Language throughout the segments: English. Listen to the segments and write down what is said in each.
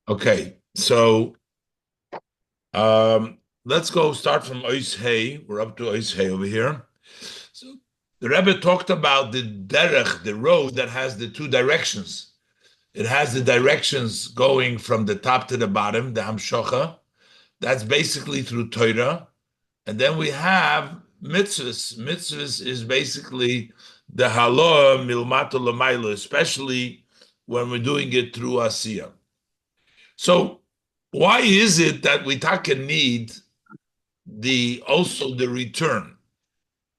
Okay, so let's go start from Ois Hay. We're up to Ois Hay over here. So the Rebbe talked about the derech, the road that has the two directions. It has the directions going from the top to the bottom, the Hamshocha. That's basically through Torah. And then we have mitzvahs. Mitzvahs is basically the haloah milmato lamaylo, especially when we're doing it through Asiyah. So why is it that we taka need the also the return?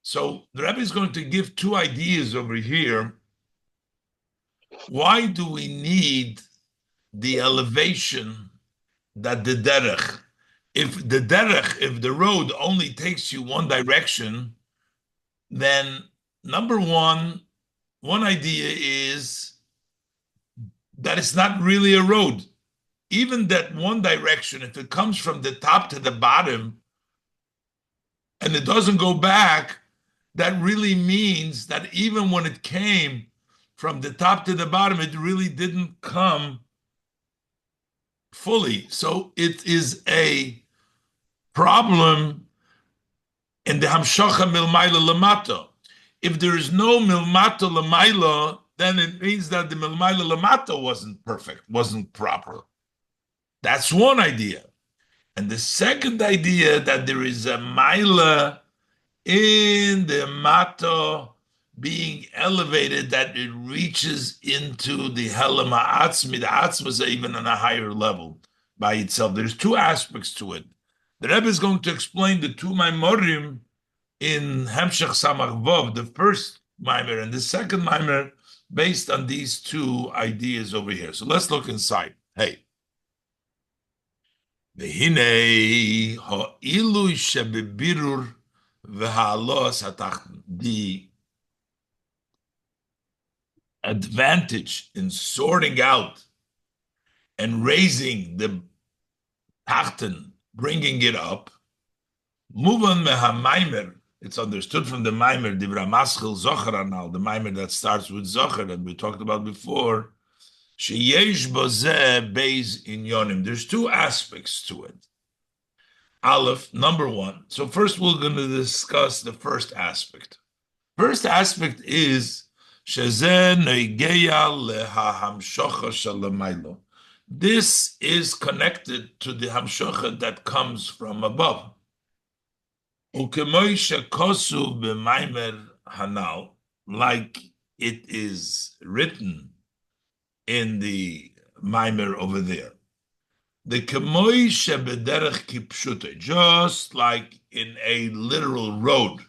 So the Rebbe is going to give two ideas over here. Why do we need the elevation that the derech? If the road only takes you one direction, then number one idea is that it's not really a road. Even that one direction, if it comes from the top to the bottom and it doesn't go back, that really means that even when it came from the top to the bottom, it really didn't come fully. So it is a problem in the Hamshocha Milmaila Lamato. If there is no Milmato Lamaila, then it means that the Milmaila Lamato wasn't perfect, wasn't proper. That's one idea. And the second idea that there is a Maila in the Mato being elevated, that it reaches into the Helama Atzmi. The Atzma is even on a higher level by itself. There's two aspects to it. The Rebbe is going to explain the two Maimorim in Hemshech Samach Vov, the first Maimer and the second Maimer, based on these two ideas over here. So let's look inside. Hey. The advantage in sorting out and raising the tachten, bringing it up, muvan mehamaimer. It's understood from the maimer, divra maschil zocher anal, the maimer that starts with zocher that we talked about before. Sheyesh bozeh beis inyonim. There's two aspects to it. Aleph, number one. So first we're going to discuss the first aspect. First aspect is shezeh noigeya lehahamshocha shalamaylo. This is connected to the hamshocha that comes from above. Ukemoy shekosu b'maimer hanal, like it is written in the maimer over there. The kemoy shebederech kipshute, just like in a literal road.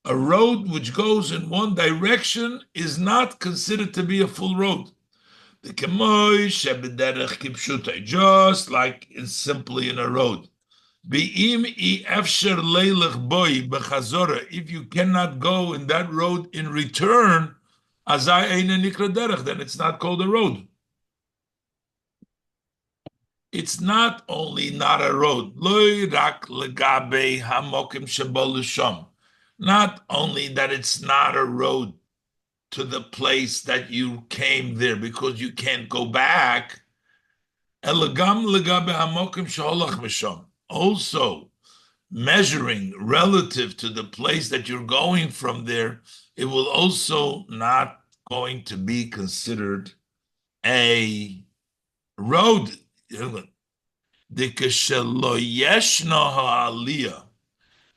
A road which goes in one direction is not considered to be a full road. The kemoy shebederech kipshute, just like it's simply in a road. Be'im I efsher leilech boy bechazora, if you cannot go in that road in return, azai eine nikra derech, then it's not called a road. It's not only not a road, not only that it's not a road to the place that you came there because you can't go back. Also, measuring relative to the place that you're going from there, it will also not going to be considered a road.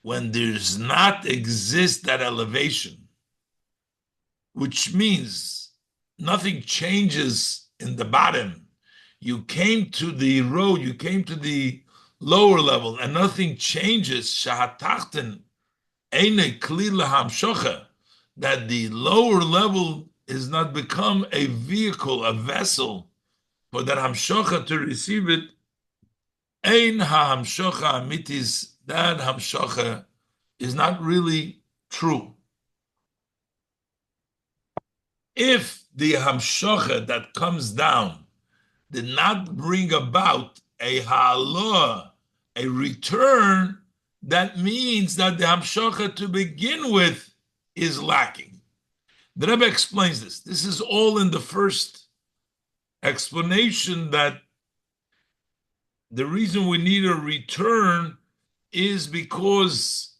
When there's not exist that elevation, which means nothing changes in the bottom. You came to the road, you came to the lower level, and nothing changes. That the lower level is not become a vehicle, a vessel for that hamshocha to receive it. Ein ha-hamshocha amitis, that hamshocha is not really true. If the hamshocha that comes down did not bring about a ha'aloah, a return, that means that the hamshocha to begin with is lacking. The Rebbe explains this. This is all in the first explanation that the reason we need a return is because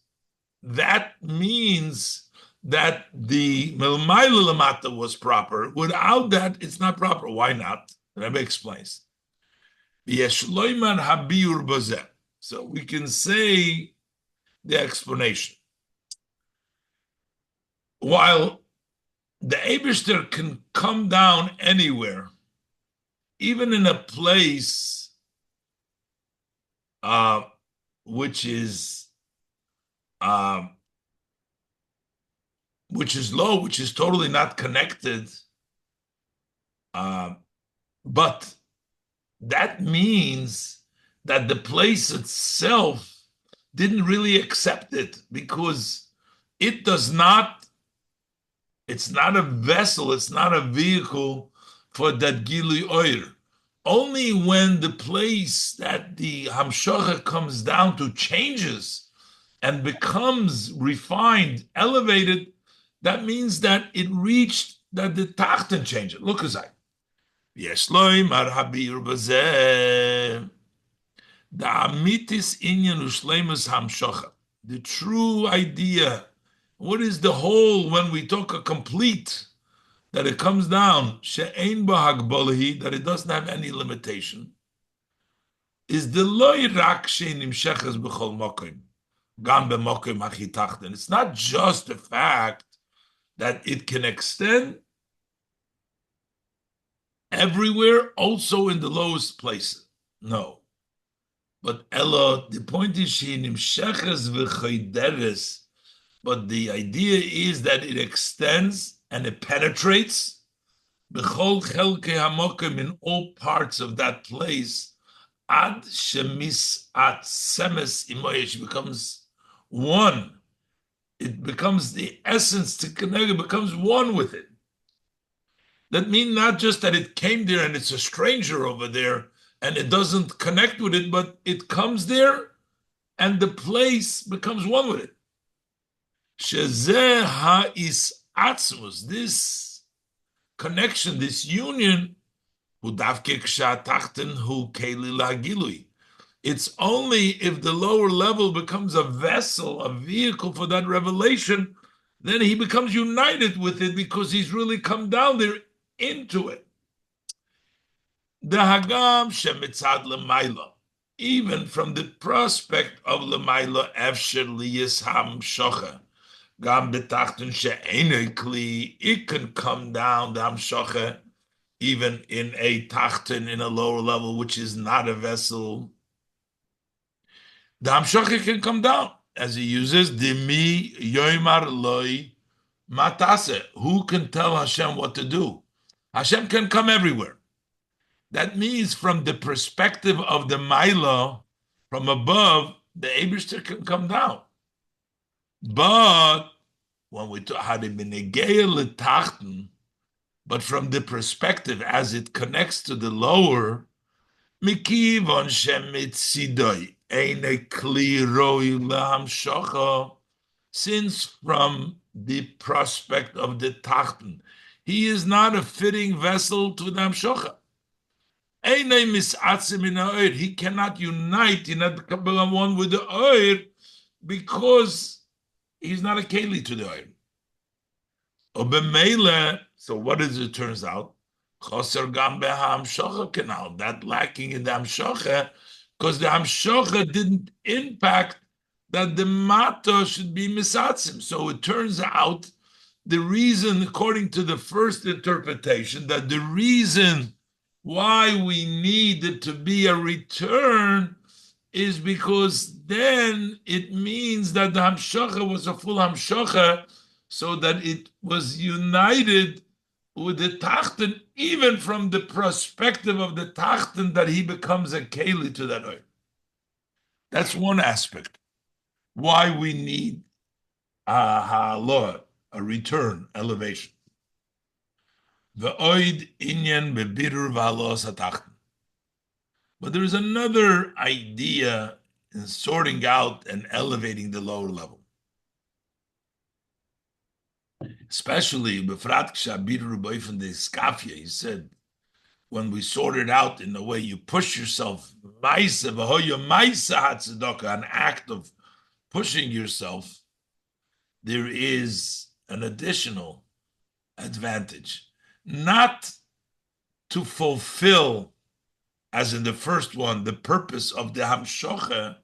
that means that the Milmaila Lamata was proper. Without that, it's not proper. Why not? Rebbe explains. So we can say the explanation. While the Eibishter can come down anywhere, even in a place which is low, which is totally not connected, but that means that the place itself didn't really accept it because it does not, it's not a vessel, it's not a vehicle for that Gilui Oir. Only when the place that the Hamshacha comes down to changes and becomes refined, elevated, that means that it reached that the Tachten changed. Look as I. Yes, loimar habir bazeh. The amitis inyan ushleimus hamshacha. The true idea. What is the whole when we talk a complete? That it comes down, she'ein b'hagbolahi, that it doesn't have any limitation, is the loy rak she'nim sheches b'chol mokim, gam b'mokim hachitachten. It's not just the fact that it can extend everywhere, also in the lowest places. No. But Ella, the point is she'nim sheches v'chayderes, but the idea is that it extends and it penetrates b'chol chelkei hamokim, in all parts of that place, ad shemis at semes imoyesh, becomes one. It becomes the essence to connect. It becomes one with it. That means not just that it came there and it's a stranger over there and it doesn't connect with it, but it comes there and the place becomes one with it. Shezeh ha'is atzmus, this connection, this union, it's only if the lower level becomes a vessel, a vehicle for that revelation, then he becomes united with it because he's really come down there into it. The hagam shemitzad lemaila, even from the prospect of lemaila, efsher liyis hamshocha, gam betachten she'enei kli, it can come down the hamshocha even in a tachten, in a lower level, which is not a vessel. The hamshocha can come down, as he uses dimi yoimar loi matase. Who can tell Hashem what to do? Hashem can come everywhere. That means from the perspective of the Maila, from above, the Eibishter can come down. But when we talk how to benegeya letachten, but from the perspective as it connects to the lower, mikivon shemitzidoi eine kli roi lahamshocha, since from the prospect of the tachten, he is not a fitting vessel to the hamshocha. He cannot unite, he not become one with the oir because he's not a keli to the oir. So what is it turns out? That lacking in the hamshocha, because the hamshocha didn't impact that the mata should be misatzim. So it turns out the reason, according to the first interpretation, that the reason why we need it to be a return is because then it means that the hamshocha was a full hamshocha, so that it was united with the tachten, even from the perspective of the tachten, that he becomes a keli to that oil. That's one aspect. Why we need a return, elevation. But there is another idea in sorting out and elevating the lower level. Especially Befrat Kshabir Ruboy from the Skafia, he said, when we sort it out in the way you push yourself, an act of pushing yourself, there is an additional advantage. Not to fulfill, as in the first one, the purpose of the hamshocha,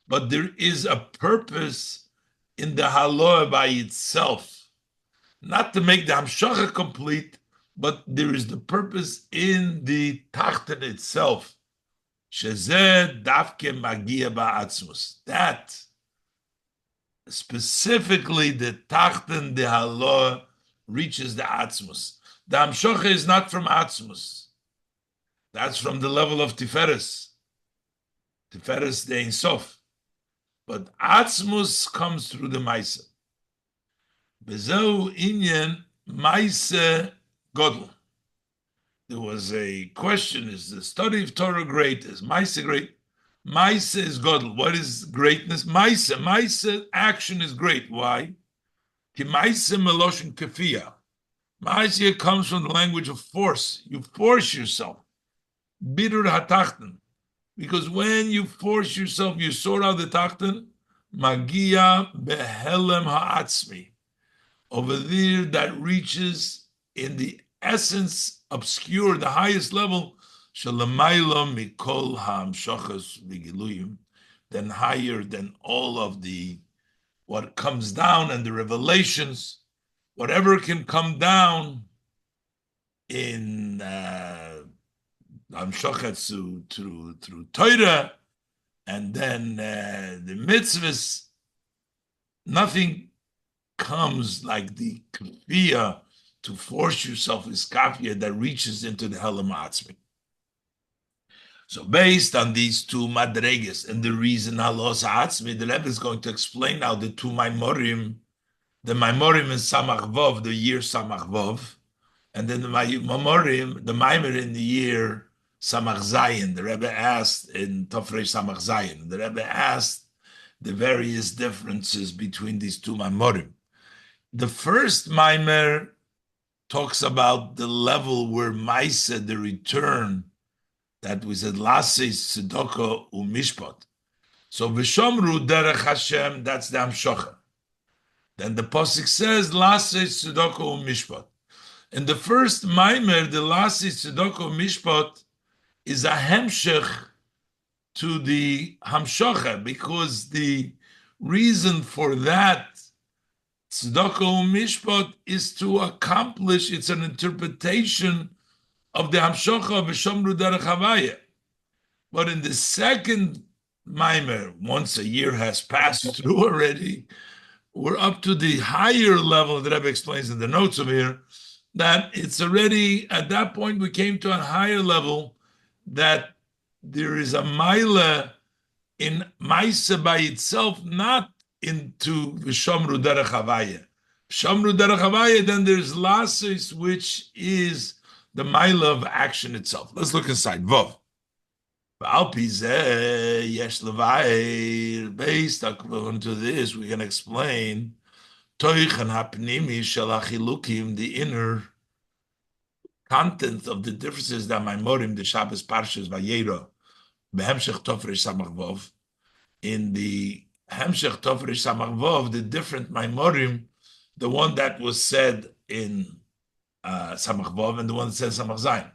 but there is a purpose in the haloah by itself. Not to make the hamshocha complete, but there is the purpose in the tachten itself. Shezeh davke magia ba'atzmus. That specifically the tachten, the haloah, reaches the atzmus. The hamshocha is not from atzmus. That's from the level of tiferes. Tiferes the Ein Sof. But atzmus comes through the maisa. Bezeu inyan maisa godel. There was a question: is the study of Torah great? Is maisa great? Maisa is godel. What is greatness? Maisa action is great. Why? Ki maisa meloshin kefiyah. Maisa comes from the language of force. You force yourself. Bidur hatachten. Because when you force yourself, you sort out the tachten. Magia behelem ha'atzmi. Over there, that reaches in the essence, obscure, the highest level, shalamayla mikol ha'amshachas v'giluyim, then higher than all of the what comes down and the revelations, whatever can come down in hamshachas through Torah, and then the mitzvahs, nothing comes like the kafiyah to force yourself is kafiyah that reaches into the helam atzmi. So based on these two madreges and the reason halos atzmi, the Rebbe is going to explain now the two maimorim, the maimorim in Samach Vov, the year Samach Vov, and then the maimorim, the maimer in the year Samach Zayin. The Rebbe asked in Tofrei Samach Zayin, the Rebbe asked the various differences between these two maimorim. The first maimer talks about the level where Maisa, the return, that we said, Lasei, Tzedakah, Umishpat. So, V'shomru derech Hashem, that's the Hamshocha. Then the Pasuk says, Lasei, Tzedakah, Umishpat. In the first Maimer, the Lasei, Tzedakah, Umishpat is a Hemshech to the Hamshocha, because the reason for that Tzedakah Mishpat is to accomplish, it's an interpretation of the Hamshocha of V'shomru derech Havaya. But in the second Maimer, once a year has passed through already, we're up to the higher level that Rebbe explains in the notes over here, that it's already, at that point, we came to a higher level that there is a Maila in Maisa by itself, not into V'shomru derech Havaya. V'shomru derech Havaya, then there's Lasis, which is the Maila of action itself. Let's look inside. Vov. Based according to this, we can explain the inner content of the differences that Maimorim, the Shabbos Parshas Vayera, Behemshech Tofrei Samach Vov, in the Hemshech Tofrei Samach Vov, the different Maimorim, the one that was said in Samach Vov and the one that says Samach Zayin.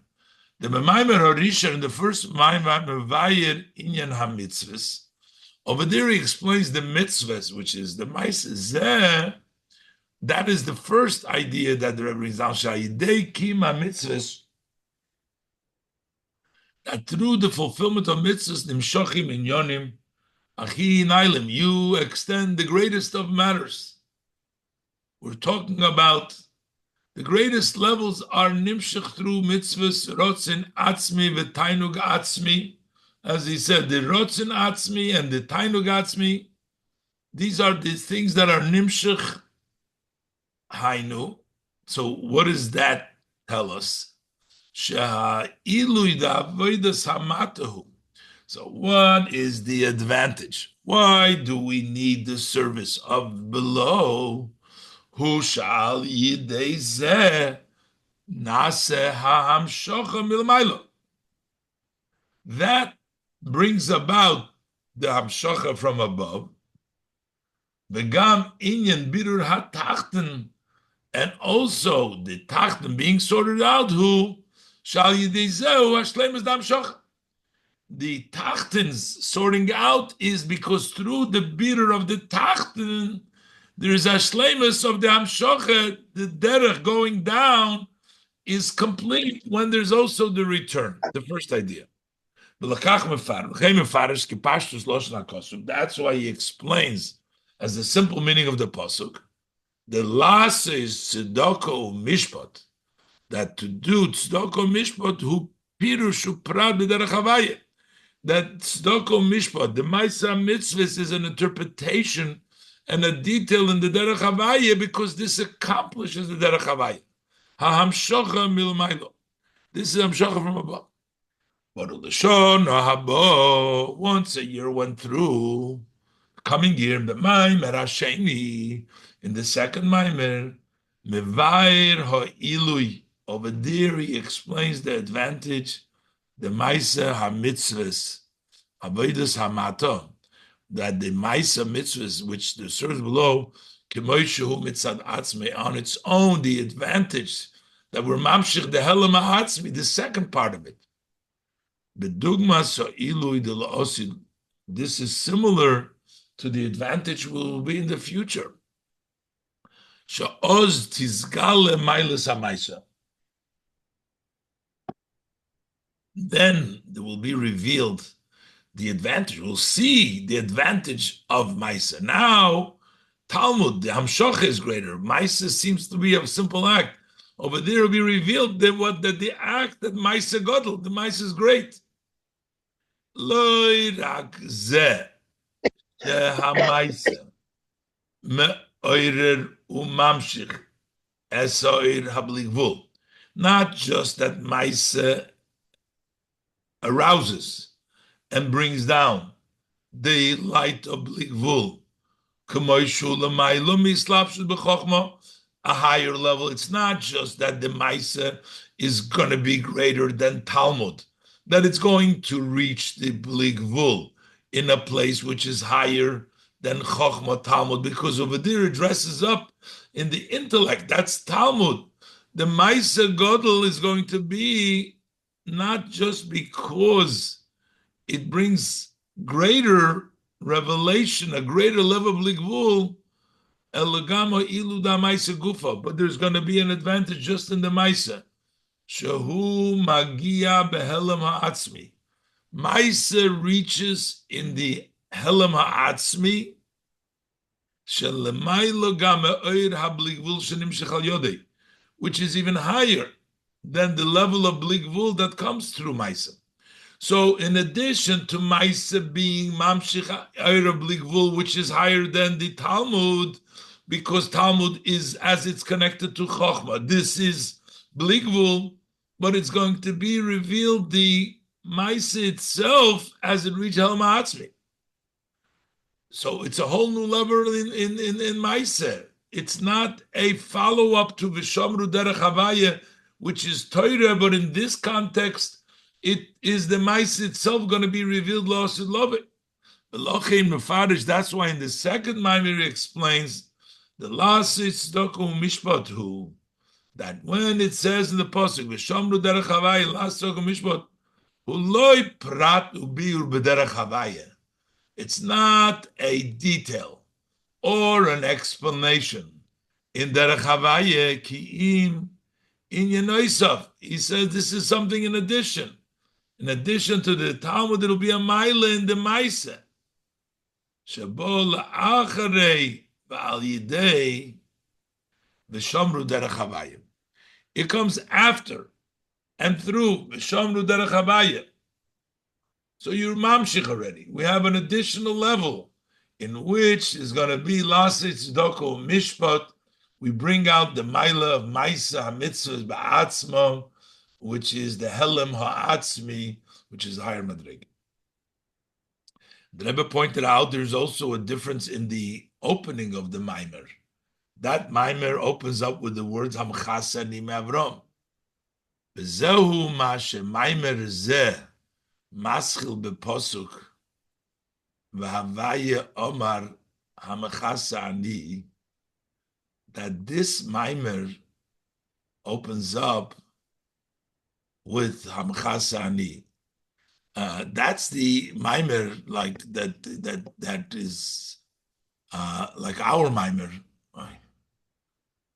The Maimer Harisha in the first Maimer Mevayer Inyan HaMitzvahs. Over there he explains the mitzvahs, which is the Maiseh. That is the first idea that the Rebbe brings down. Shayidei Kima Mitzvahs. That through the fulfillment of mitzvahs, Nimshachim Inyonim, Achi Nailim, you extend the greatest of matters. We're talking about the greatest levels are nimshach through mitzvahs, rotzin atzmi v'tainug atzmi. As he said, the rotzin atzmi and the tainug atzmi, these are the things that are nimshach hainu. So what does that tell us? Sha'ilui da'avodas hamatahu. So what is the advantage? Why do we need the service of below? Who shall yidei zeh? Nase ha'hamshocha milmaylo. That brings about the hamshocha from above. V'gam inyan birur ha'tachten, and also the tachten being sorted out, who shall yidezeu hashlemus hamshocha. The tachtens sorting out is because through the bitter of the tachten, there is a shlemus of the hamshocha, the derech going down is complete when there's also the return. The first idea. That's why he explains as the simple meaning of the pasuk. The last is tzedakah mishpat. That to do tzedakah mishpat who pirushu prad b'derech havaya. That tzedakah mishpat, the ma'isa mitzvahs, is an interpretation and a detail in the derech havaya because this accomplishes the derech havaya. Ha-hamshocha milmaylo. This is hamshocha from above. But once a year went through, coming year, the Maimer Hasheni, in the second Maimer, Mevair ha'ilui. Over there he explains the advantage, the Maisa HaMitzvahs, Avodas HaMata, that the Maisa Mitzvahs, which the serves below, Kemoishu Mitzad Atzme, on its own, the advantage that we're Mamshich, the Helam HaAtzmi, the second part of it. This is similar to the advantage will be in the future. Then there will be revealed the advantage. We'll see the advantage of Maisa. Now, Talmud, the Hamshocha is greater. Maisa seems to be a simple act. Over there will be revealed that the act that Maisa Godel, the Maisa is great. Loi rak zeh shehamaisa me'oirer umamshich esoir habligvul. Not just that Maisa arouses and brings down the light of bligvul, k'moishu l'maylo mislapshut b'chochma, a higher level. It's not just that the Maisa is going to be greater than Talmud, that it's going to reach the bligvul in a place which is higher than Chochma Talmud, because over there it dresses up in the intellect. That's Talmud. The Maisa Godel is going to be not just because it brings greater revelation, a greater level of bligvul, elagama ilu da Maisa gufa, but there's going to be an advantage just in the Maisa. Shahu magia behelam ha'atzmi. Maisa reaches in the helam ha'atzmi, shelemaylo gam me'oir habligvul shenimshech al yodei, which is even higher than the level of bligvul that comes through Maisa. So in addition to Maisa being mamshich oir bligvul, which is higher than the Talmud, because Talmud is as it's connected to Chochma, this is bligvul, but it's going to be revealed the Maisa itself as it reaches Helma Atzmi. So it's a whole new level in Maisa. It's not a follow-up to V'shamru Derech Havaya, which is Torah, but in this context, it is the Maisa itself going to be revealed, lost and love it. That's why in the second Maimir explains the last Tzedakah Mishpatu, that when it says in the pasuk V'shamru Derech Havaya, last Tzedakah Mishpat, Huloi Prat Ubiur B'derech Havaya. It's not a detail or an explanation in Derech Havaya Ki'im in Yenoisav. He says this is something in addition. In addition to the Talmud, it'll be a Maila in the Maisa. Shabo la'acharei v'al yidei v'shamru derech havaya. It comes after and through v'shamru derech havaya. So you're mamshich already. We have an additional level in which is going to be lasei tzedakah mishpat. We bring out the Maila of Maisa HaMitzvahs Ba'atzmo, which is the Helam HaAtzmi, which is higher Madrig. The Rebbe pointed out there's also a difference in the opening of the Maimer. That Maimer opens up with the words Hamchasani Me'avrom. V'zehu ma shemaimer zeh maschil beposuk v'havaya omar hamachasa ani, that this maimer opens up with hamachasa ani. That's the mimer, like that is like our mimer. Right?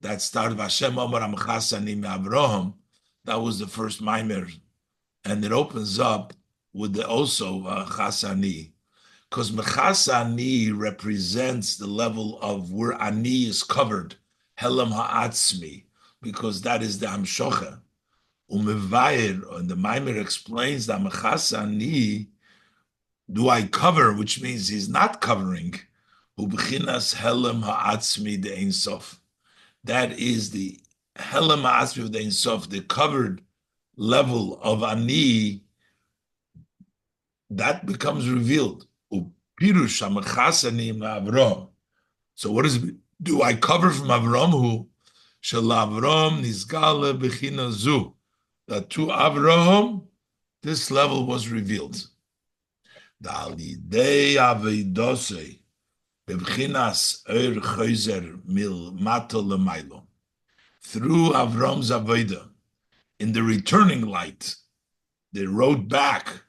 That started Hashem Omar Amchasani Avraham. That was the first mimer, and it opens up with the also Chasani, because Mechasani represents the level of where Ani is covered, Helam Ha'atzmi, because that is the Hamshocha. Umevayer, and the mimer explains that Mechasani, do I cover, which means he's not covering. Ubechinas Helam Ha'atzmi de Ein Sof. That is the Helam Ha'atzmi of the Ein Sof, the covered level of Ani, that becomes revealed. Upirush HaMechasani Ma'avrom. So what is it? Do I cover from Avram who? Shel Avram Nizgale Bechina Zu. That to Avraham, this level was revealed. Dalidei Avedose Bebchinas Er Chayzer Mil Mato Lemailo. Through Avram's Aveda, in the returning light, they wrote back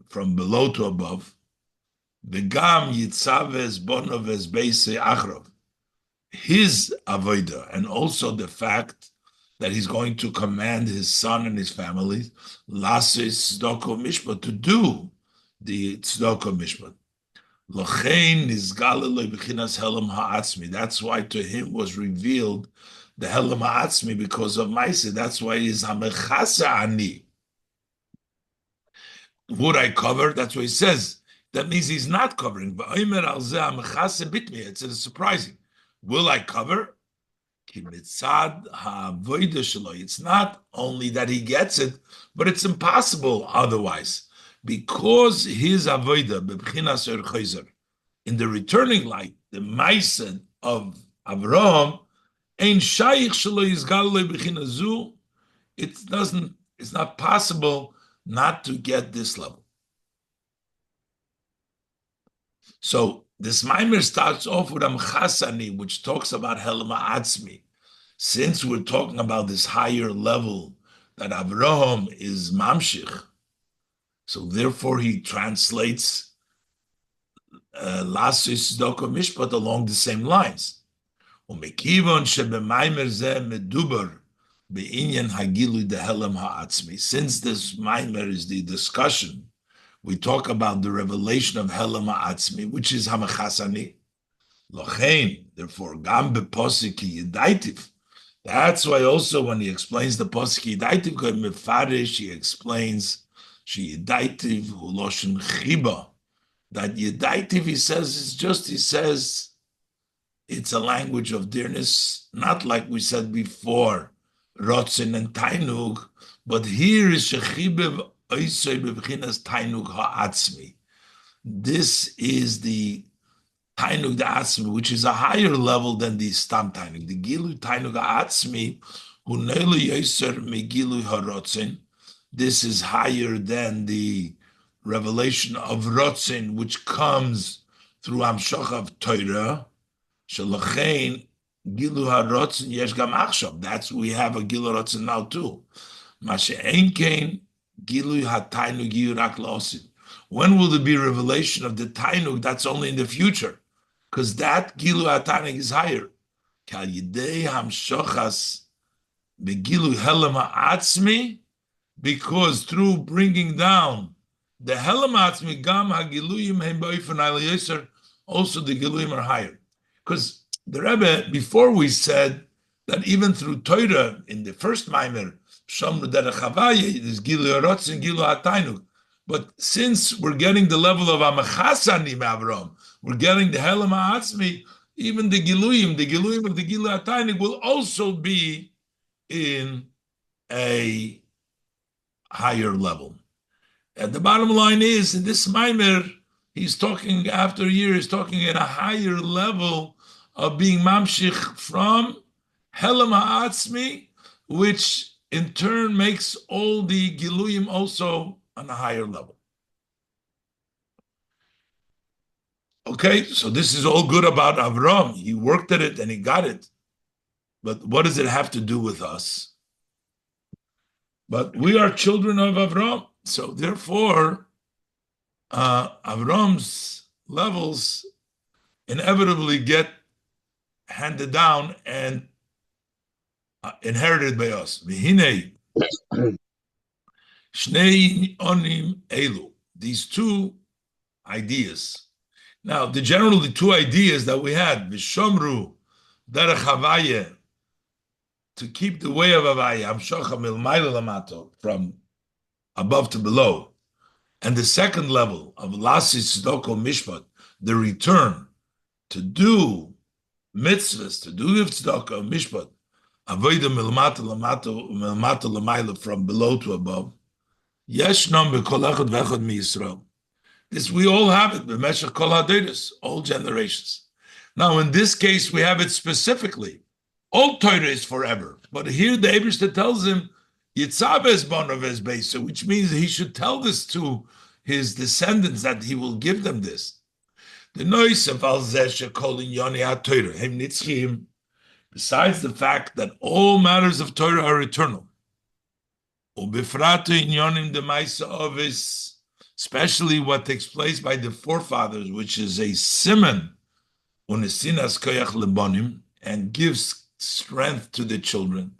from below to above. Begam Yitzaves Bonoves Beise Achrov. His Aveda, and also the fact that he's going to command his son and his family, Lasis Tzedoko Mishpat, to do the Tzedoko Mishpat. Lochein Nizgalele B'chinas Helam Ha'atzmi. That's why to him was revealed the Helam Ha'atzmi because of Maaseh. That's why he's Hamechasa Ani. Would I cover? That's what he says. That means he's not covering. It's surprising. Will I cover? It's not only that he gets it, but it's impossible otherwise. Because his avodah, in the returning light, the Maaseh of Avraham, it's not possible not to get this level. So this Maimer starts off with Amchasani, which talks about Helam Ha'atzmi. Since we're talking about this higher level that Avraham is Mamshich, so therefore he translates Lasis Doko Mishpat along the same lines. Umekivon shebemaimer zeh medubar be'inyan hagilu de Helam Ha'atzmi. Since this Maimer is the discussion, we talk about the revelation of Helam Ha'atzmi, which is Hamachasani. Lochein, therefore, gam beposiki yidaitiv. That's why also when he explains the posiki yidaitiv, mefarish, he explains she yidaitiv huloshin chiba. That yidaitiv, he says, it's a language of dearness, not like we said before, rotzen and tainug, but here is shechibev. This is the Tainug Atzmi, which is a higher level than the Stam Tainug. The Gilu Tainug Atzmi, Hunelu Yoser Megilu Harotzen. This is higher than the revelation of Rotzen, which comes through Amshach of Torah. Shalachein Gilu Harotzen Yesh Gam Achshav. That's we have a Gilu Harotzen now too. Mashe Einkein. When will there be revelation of the Tainug? That's only in the future, because that Gilu HaTainug is higher. Because through bringing down the Helam Ha'atzmi, Gam HaGiluyim Hem Ba'ofen Ha'Yoser, also the Giluyim are higher. Because the Rebbe, before we said that even through Torah, in the first Maimer, is Gilu Harotz and Gilu HaTainug. But since we're getting the level of Amachasani Mavram, we're getting the Helam Ha'atzmi, even the Giluyim of the Gilu HaTainug will also be in a higher level. And the bottom line is, in this Maimer, he's talking, after a year, he's talking at a higher level of being Mamshich from Helam Ha'atzmi, which in turn makes all the Giluyim also on a higher level. Okay, so this is all good about Avram. He worked at it and he got it. But what does it have to do with us? But we are children of Avram. So therefore, Avram's levels inevitably get handed down and inherited by us. V'hinei shnei onim elu. These two ideas. Now, the two ideas that we had, v'shomru derech havaya, to keep the way of havaya, hamshocha milmayla lamato, from above to below, and the second level of lasis tzedoko mishpat, the return to do mitzvahs, to do tzedoko mishpat, avoida milmata lamato, milmata lamayla, from below to above. Yeshnam b'kol echad v'echad miYisrael. This, we all have it, b'meshach kol hadeiros, all generations. Now, in this case, we have it specifically. All Torah is forever. But here the Eibishter tells him, Yitzhak es bonav es beisa, which means he should tell this to his descendants, that he will give them this. The noisef al zeh shekol inyoni ha-Torah, hem nitzchim, besides the fact that all matters of Torah are eternal. Ubifratu inyonim demaisa ovis, especially what takes place by the forefathers, which is a siman, unesinas koyach lebonim, and gives strength to the children.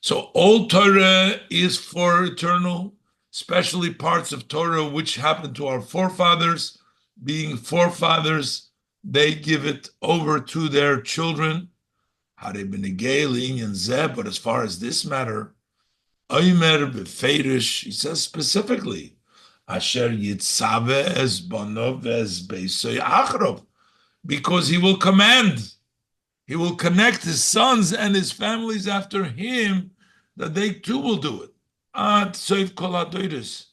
So all Torah is for eternal, especially parts of Torah which happened to our forefathers. Being forefathers, they give it over to their children. But as far as this matter, Omer befeirish, he says specifically, Asher yitzave es bonov es beisoy achrov, because he will command, he will connect his sons and his families after him, that they too will do it. Ad soif kol hadoros,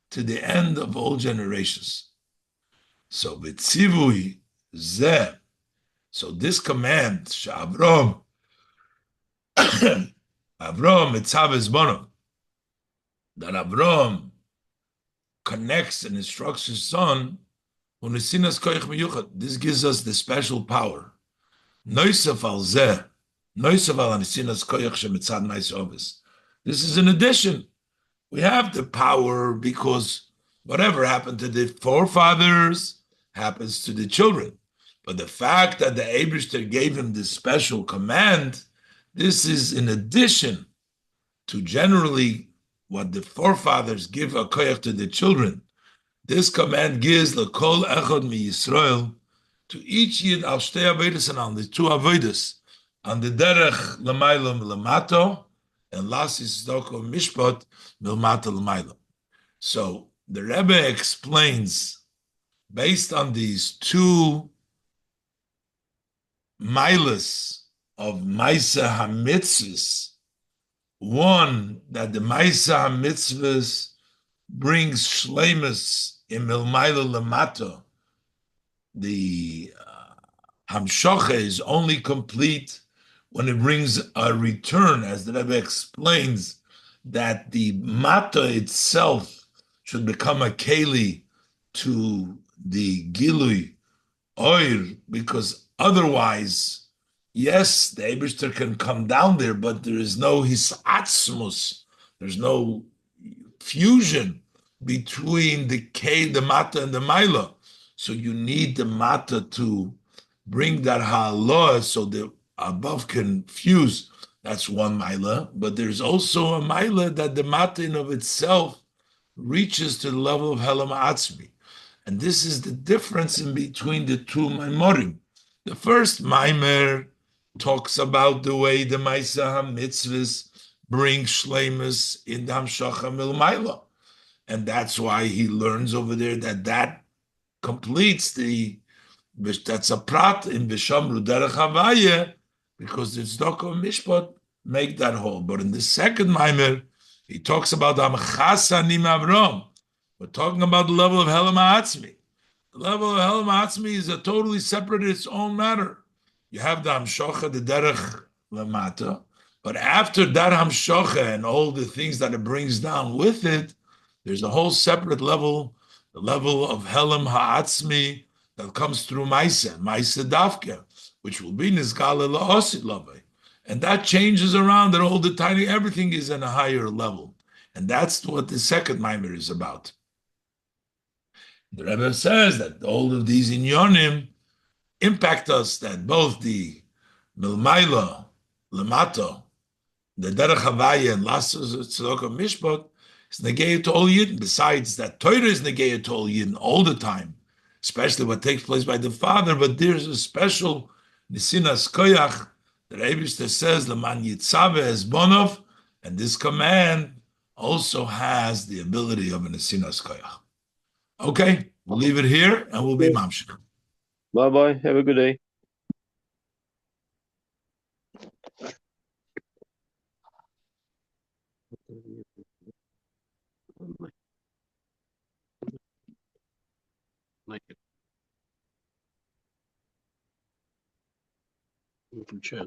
to the end of all generations. So b'tzivui zeh, so this command, Avram, Avram etzav es bonov, that Avram connects and instructs his son, this gives us the special power. This is in addition. We have the power because whatever happened to the forefathers happens to the children. But the fact that the Eibishter gave him this special command, this is in addition to generally what the forefathers give a koyach to the children. This command gives lekol echad mi Yisrael, to each yid al shtei avodas, and on the two avodas, on the derech l'maylo l'mato, and lasis doko mishpat milmato l'maylo. So the Rebbe explains, based on these two milas of Maisa HaMitzvahs, one, that the Maisa HaMitzvahs brings shleimus in milmayla lamato. The hamshocha is only complete when it brings a return, as the Rebbe explains, that the mata itself should become a keli to the gilui oir, because otherwise, yes, the Eibishter can come down there, but there is no hisatzmus, there's no fusion between the mata and the maila. So you need the mata to bring that ha'aloah so the above can fuse. That's one maila. But there's also a maila that the mata in of itself reaches to the level of helam atzmi. And this is the difference in between the two maimorim. The first maimer talks about the way the Maisa HaMitzvahs bring shleimus in the Hamshacha Milmaila. And that's why he learns over there that completes that's a prat in B'Shamru Derech Havaya, because the Tzedakah Mishpat make that whole. But in the second Maimer, he talks about Amchas Anim Avram. We're talking about the level of Helam HaAtzmi. The level of Helam HaAtzmi is a totally separate, its own matter. You have the Hamshacha, the Derech Lamata, But after that hamshocha and all the things that it brings down with it, there's a whole separate level, the level of Helam Ha'atzmi that comes through Maisa Davke, which will be Nizgala La'osit Lavai. And that changes around that all the tiny, everything is in a higher level. And that's what the second mimer is about. The Rebbe says that all of these inyonim impact us, that both the Milmaila, Lamato, the Derech Havaya and Lassos Tzedakah Mishpat is negated to all Yidden. Besides that, Torah is negated to all Yidden all the time, especially what takes place by the Father. But there's a special Nisinas Koyach that Eibishter says, Leman Yitzave es Bonov, and this command also has the ability of a Nisinas Koyach. Okay, we'll leave it here and we'll be mamshik. Bye-bye. Have a good day. Like it. From chat.